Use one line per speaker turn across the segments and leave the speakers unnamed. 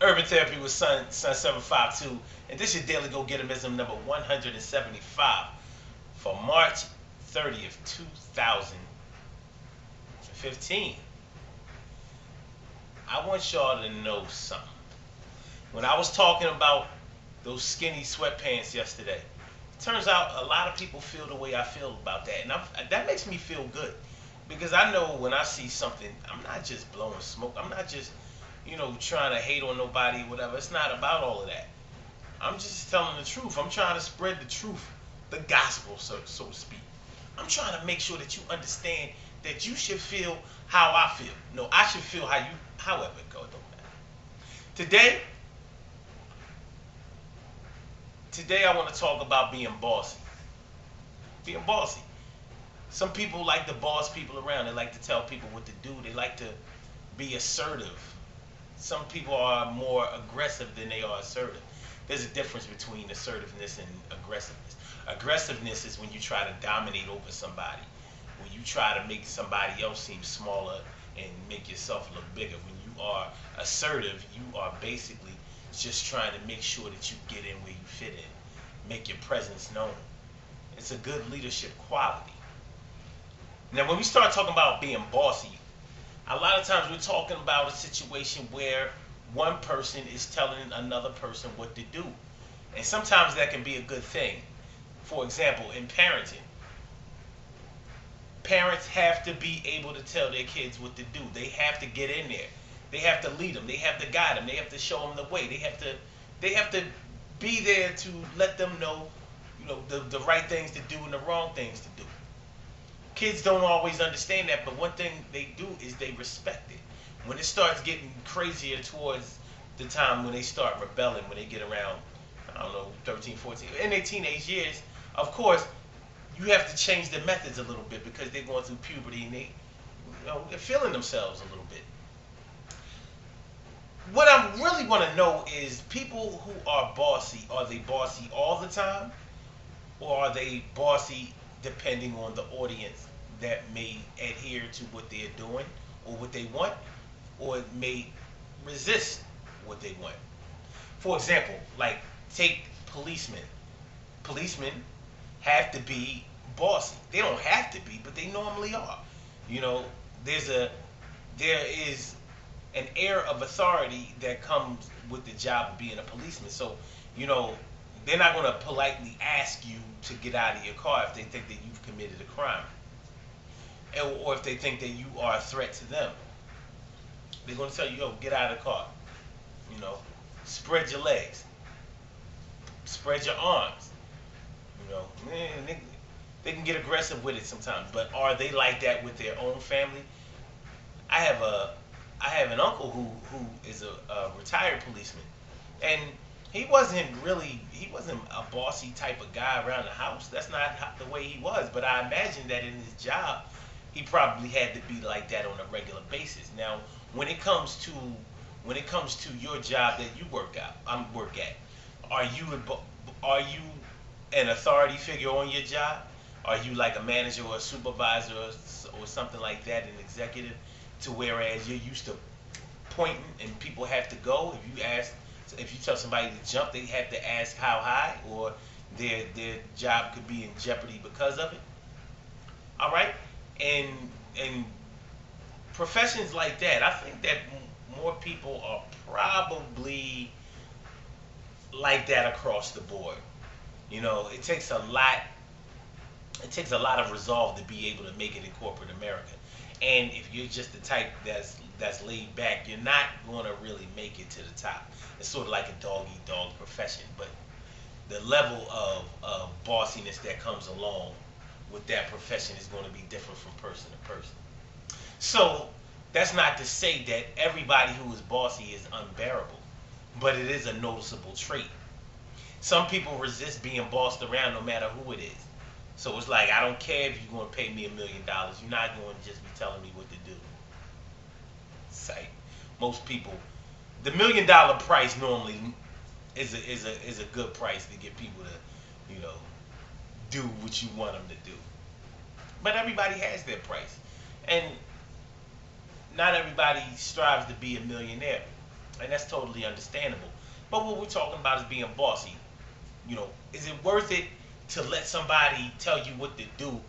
Urban Therapy with Sun 752, and this is your Daily Gogetemism number 175 for March 30th, 2015. I want y'all to know something. When I was talking about those skinny sweatpants yesterday, it turns out a lot of people feel the way I feel about that, and that makes me feel good because I know when I see something, I'm not just blowing smoke. I'm not just trying to hate on nobody, whatever. It's not about all of that. I'm just telling the truth. I'm trying to spread the truth, the gospel, so to speak. I'm trying to make sure that you understand that you should feel how I feel. No, I should feel how you, however it goes, don't matter. Today, today I want to talk about being bossy. Being bossy. Some people like to boss people around. They like to tell people what to do. They like to be assertive. Some people are more aggressive than they are assertive. There's a difference between assertiveness and aggressiveness. Aggressiveness is when you try to dominate over somebody, when you try to make somebody else seem smaller and make yourself look bigger. When you are assertive, you are basically just trying to make sure that you get in where you fit in, make your presence known. It's a good leadership quality. Now, when we start talking about being bossy, a lot of times we're talking about a situation where one person is telling another person what to do. And sometimes that can be a good thing. For example, in parenting, parents have to be able to tell their kids what to do. They have to get in there. They have to lead them. They have to guide them. They have to show them the way. They have to be there to let them know, the right things to do and the wrong things to do. Kids don't always understand that, but one thing they do is they respect it. When it starts getting crazier towards the time when they start rebelling, when they get around, I don't know, 13, 14, in their teenage years, of course, you have to change their methods a little bit because they're going through puberty and they're feeling themselves a little bit. What I really want to know is people who are they bossy all the time? Or are they bossy depending on the audience that may adhere to what they're doing or what they want, or may resist what they want? For example, like take policemen. Policemen have to be bossy. They don't have to be, but they normally are. You know, there is an air of authority that comes with the job of being a policeman. So, they're not going to politely ask you to get out of your car if they think that you've committed a crime, or if they think that you are a threat to them. They're going to tell you, yo, get out of the car. Spread your legs, spread your arms. Man, they can get aggressive with it sometimes. But are they like that with their own family? I have an uncle who is a retired policeman, and he wasn't a bossy type of guy around the house. That's not the way he was. But I imagine that in his job, he probably had to be like that on a regular basis. Now, when it comes to your job that you work at, are you an authority figure on your job? Are you like a manager or a supervisor or something like that, an executive, to whereas you're used to pointing and people have to go? If you tell somebody to jump, they have to ask how high, or their job could be in jeopardy because of it. All right, and professions like that, I think that more people are probably like that across the board. It takes a lot. It takes a lot of resolve to be able to make it in corporate America. And if you're just the type that's laid back, you're not going to really make it to the top. It's sort of like a dog-eat-dog profession, but the level of bossiness that comes along with that profession is going to be different from person to person. So that's not to say that everybody who is bossy is unbearable, but it is a noticeable trait. Some people resist being bossed around no matter who it is. So it's like, I don't care if you're going to pay me $1 million. You're not going to just be telling me what to do. It's like most people, the $1 million price normally is a good price to get people to, do what you want them to do. But everybody has their price, and not everybody strives to be a millionaire. and that's totally understandable. But what we're talking about is being bossy. Is it worth it to let somebody tell you what to do,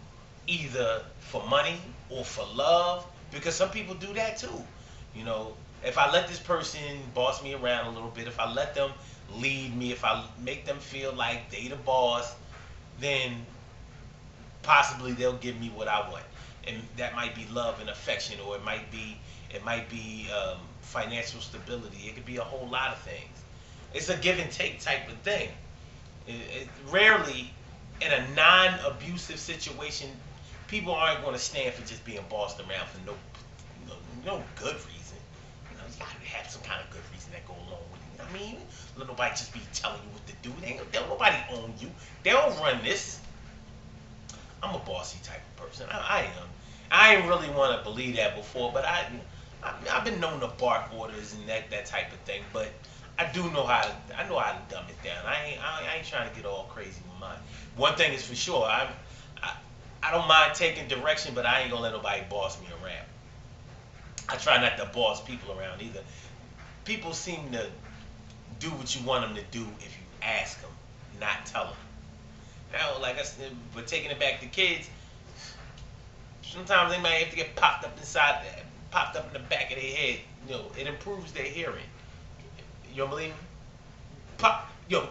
either for money or for love? Because some people do that too. You know, if I let this person boss me around a little bit, if I let them lead me, if I make them feel like they the boss, then possibly they'll give me what I want, and that might be love and affection, or it might be financial stability. It could be a whole lot of things. It's a give and take type of thing. Rarely, in a non-abusive situation, people aren't going to stand for just being bossed around for no good reason. You got to have some kind of good reason that go along with it. You know what I mean? Let nobody just be telling you what to do. They don't nobody own you. They don't run this. I'm a bossy type of person. I am. I ain't really want to believe that before, but I've been known to bark orders and that type of thing. But I know how to dumb it down. I ain't trying to get all crazy with mine. One thing is for sure, I don't mind taking direction, but I ain't gonna let nobody boss me around. I try not to boss people around either. People seem to do what you want them to do if you ask them, not tell them. Now, like I said, but taking it back to kids, sometimes they might have to get popped up in the back of their head. It improves their hearing. You don't believe me?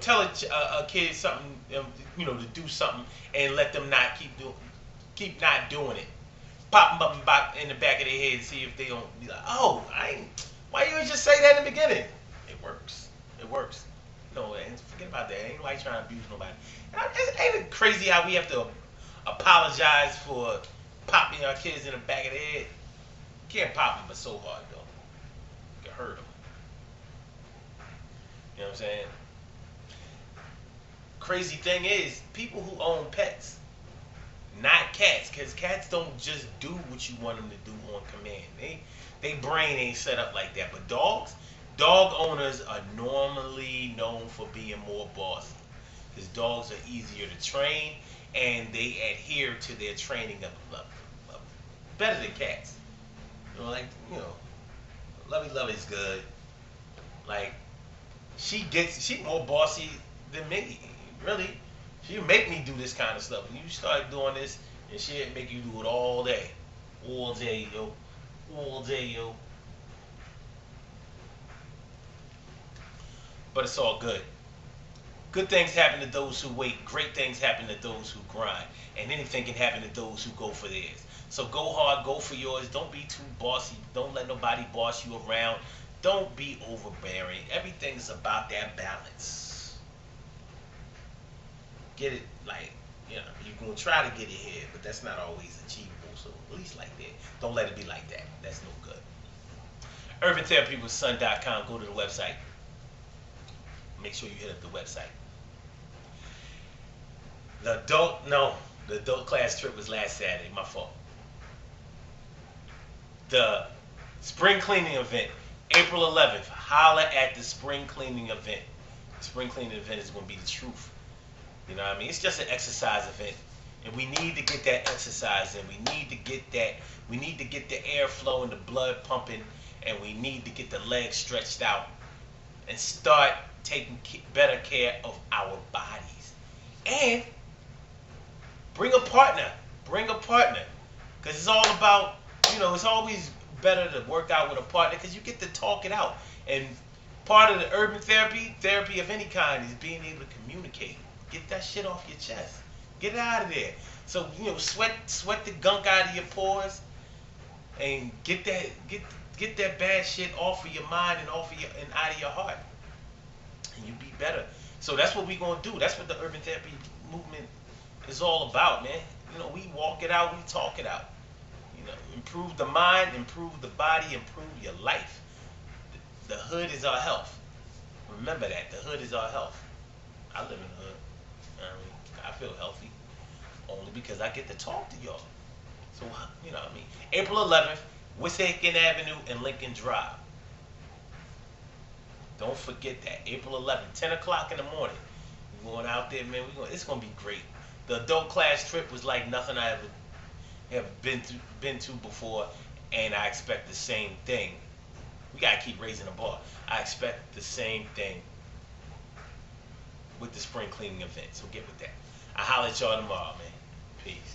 Tell a kid something, to do something, and let them not keep not doing it. Pop them up in the back of their head and see if they don't be like, oh, why you just say that in the beginning? It works. It works. No, and forget about that. Ain't nobody trying to abuse nobody. Ain't it crazy how we have to apologize for popping our kids in the back of the head? You can't pop them, but so hard though. You can hurt them. You know what I'm saying? Crazy thing is, people who own pets, not cats, because cats don't just do what you want them to do on command. They brain ain't set up like that. But dog owners are normally known for being more bossy, because dogs are easier to train and they adhere to their training of better than cats. Lovey's good. Like, she more bossy than me. Really, she make me do this kind of stuff. When you start doing this, and she'd make you do it all day, yo, all day, yo. But it's all good. Good things happen to those who wait. Great things happen to those who grind. And anything can happen to those who go for theirs. So go hard, go for yours. Don't be too bossy. Don't let nobody boss you around. Don't be overbearing. Everything's about that balance. Get it, you're going to try to get it here, but that's not always achievable. So at least like that. Don't let it be like that. That's no good. UrbanTherapyWithSon.com. Go to the website. Make sure you hit up the website. The adult class trip was last Saturday. My fault. The spring cleaning event, April 11th. Holla at the spring cleaning event. The spring cleaning event is going to be the truth. You know what I mean? It's just an exercise event, and we need to get that exercise in. We need to get that. We need to get the air flowing, the blood pumping, and we need to get the legs stretched out and start taking better care of our bodies. And bring a partner. Bring a partner, because it's all about, it's always better to work out with a partner because you get to talk it out. And part of the urban therapy of any kind, is being able to communicate. Get that shit off your chest. Get it out of there. So, sweat the gunk out of your pores and get that bad shit off of your mind and out of your heart. And you be better. So that's what we're gonna do. That's what the urban therapy movement is all about, man. We walk it out, we talk it out. Improve the mind, improve the body, improve your life. The hood is our health. Remember that. The hood is our health. I live in the hood. I feel healthy only because I get to talk to y'all. So, what I mean. April 11th, Wissahickon Avenue and Lincoln Drive. Don't forget that. April 11th, 10 o'clock in the morning. We're going out there, man. It's going to be great. The adult class trip was like nothing I ever have been to before, and I expect the same thing We gotta keep raising the bar. I expect the same thing with the spring cleaning event. So get with that. I'll holler at y'all tomorrow, man. Peace.